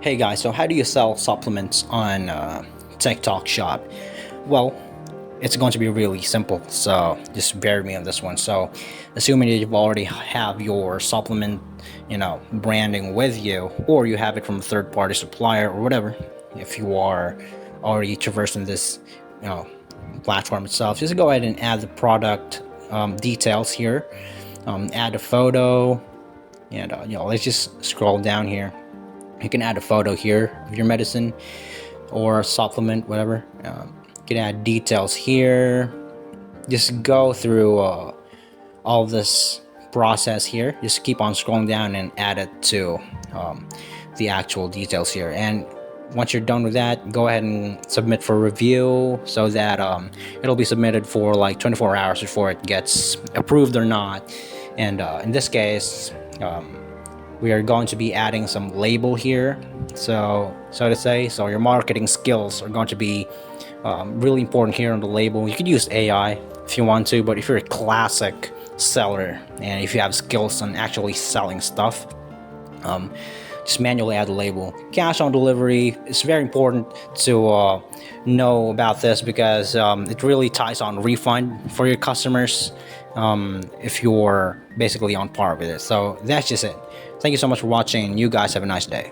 Hey guys, so how do you sell supplements on TikTok Shop? Well, it's going to be really simple, so just bear with me on this one. So, assuming that you've already have your supplement, branding with you, or you have it from a third-party supplier or whatever, if you are already traversing this, you know, platform itself, just go ahead and add the product details here, add a photo, and let's just scroll down here. You can add a photo here of your medicine or supplement, whatever. You can add details here. Just go through all this process here. Just keep on scrolling down and add it to the actual details here. And once you're done with that, go ahead and submit for review so that it'll be submitted for like 24 hours before it gets approved or not. And in this case, we are going to be adding some label here, so to say. So your marketing skills are going to be really important here on the label. You could use AI if you want to, but if you're a classic seller and if you have skills on actually selling stuff, just manually add the label. Cash on delivery is very important to know about this because it really ties on refund for your customers if you're basically on par with it. So that's just it. Thank you so much for watching. You guys have a nice day.